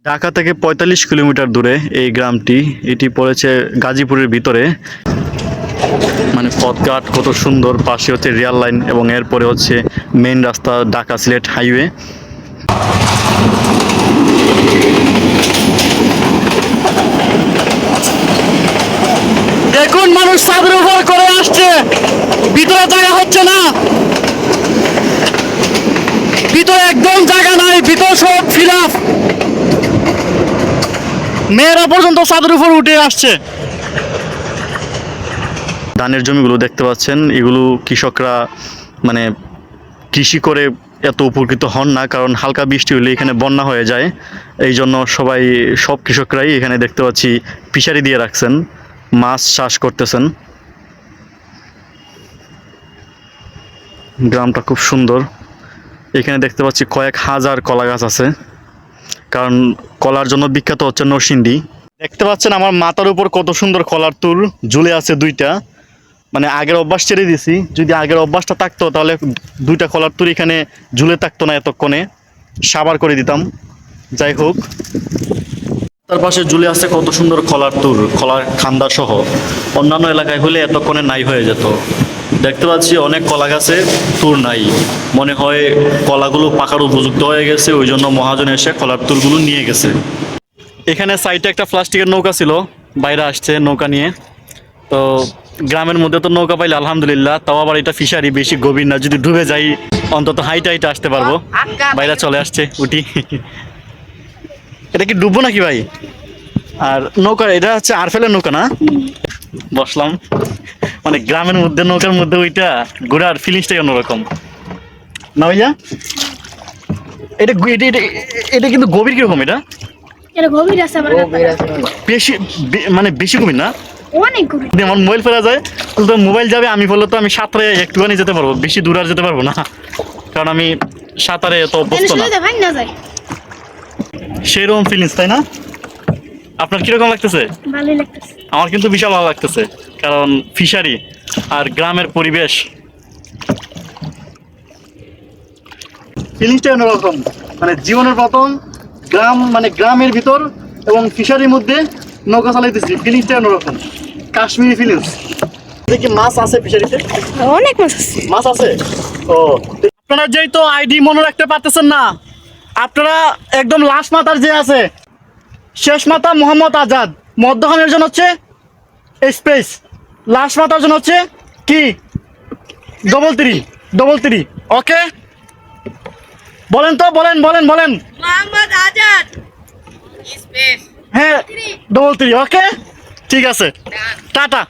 ঢাকা থেকে ৪৫ কিলোমিটার দূরে এই গ্রামটি। এটি পড়েছে গাজীপুরের ভিতরে। মানে পথঘাট কত সুন্দর, পাশে হচ্ছে রেল লাইন এবং এরপরে হচ্ছে মেইন রাস্তা ঢাকা সিলেট হাইওয়ে। দেখুন মানুষ ছাদের উপর করে আসছে, ভিতরে জায়গা হচ্ছে না, ভিতরে একদম জায়গা নাই, ভিতর সব ফিল আপ। মেয়েরা পর্যন্ত ছাদের উপর উঠে আসছে। ধানের জমিগুলো দেখতে পাচ্ছেন, এগুলো কৃষকরা মানে কৃষি করে এত উপকৃত হন না, কারণ হালকা বৃষ্টি হলে এখানে বন্যা হয়ে যায়। এই জন্য সব কৃষকরাই এখানে দেখতে পাচ্ছি ফিশারি দিয়ে রাখছেন, মাছ চাষ করতেছেন। গ্রামটা খুব সুন্দর। এখানে দেখতে পাচ্ছি কয়েক হাজার কলা গাছ আছে, কারণ কলার জন্য বিখ্যাত হচ্ছে নরসিংদী। দেখতে পাচ্ছেন আমার মাথার উপর কত সুন্দর কলার তুর ঝুলে আছে দুইটা। মানে আগের অভ্যাস ছেড়ে দিছি, যদি আগের অভ্যাসটা থাকতো তাহলে দুইটা কলার তুর এখানে ঝুলে থাকতো না, এতক্ষণে সাবার করে দিতাম। যাই হোক, তার পাশে ঝুলে আছে কত সুন্দর কলার তুর, কলার খান্দা সহ। অন্যান্য এলাকায় হলে এতক্ষণে নাই হয়ে যেত। দেখতে পাচ্ছি অনেক কলা গাছে তুর নাই, মনে হয় কলাগুলো পাকার উপযুক্ত হয়ে গেছে, ওই জন্য মহাজন এসে কলার তুরগুলো নিয়ে গেছে। এখানে সাইডে একটা প্লাস্টিকের নৌকা ছিল, বাইরে আসছে নৌকা নিয়ে। তো গ্রামের মধ্যে তো নৌকা পাইলে আলহামদুলিল্লাহ, তাও আবার এটা ফিশারি, বেশি গভীর না, যদি ডুবে যাই অন্তত হাইটে হাইটে আসতে পারবো। বাইরে চলে আসছে, উঠি। এটা কি ডুববো নাকি ভাই? আর নৌকা এটা হচ্ছে আরফেলের নৌকা না? বসলাম, মানে গ্রামের মধ্যে নৌকার মধ্যে ওইটা ঘোরার ফিলিংসটাই অন্যরকম না ভাইয়া? এটা এটা এটা এটা কিন্তু গভীর কিরকম? এটা গভীর আছে, বেশি মানে বেশি গভীর না? অনেক গভীর। আমার মোবাইল ফেলা যায়, তো মোবাইল যাবে, আমি বললে তো আমি সাঁতারে একটুখানি যেতে পারবো, বেশি দূর আর যেতে পারবো না, কারণ আমি সাঁতারে তো অভ্যস্ত না। সেরকম ফিলিংস, তাই না? আপনার কিরকম লাগতেছে? ভালোই লাগতেছে। আমার কিন্তু বিশাল ভালো লাগতেছে, কারণ ফিশারি আর গ্রামের পরিবেশ ফিলিংসটা অন্যরকম। মানে জীবনের প্রথম গ্রাম, মানে গ্রামের ভিতর এবং ফিশারির মধ্যে নৌকা চালাইতেছি, ফিলিংসটা অন্যরকম, কাশ্মীরি ফিলিংস। দেখি মাছ আছে ফিশারিতে, অনেক মাছ আছে। মাছ আছে। ও, আপনারা যেই তো আইডি মনে রাখতে পারতেছেন না, আপনারা একদম লাস্ট মাথার যে আছে, শেষ মাথা মোহাম্মদ আজাদ, মধ্যখানের জন হচ্ছে স্পেস, লাস্ট মাথার জন হচ্ছে কি 333। ওকে, বলেন তো, বলেন বলেন বলেন। মোহাম্মদ আজাদ স্পেস হ্যাঁ 33। ওকে, ঠিক আছে, টাটা।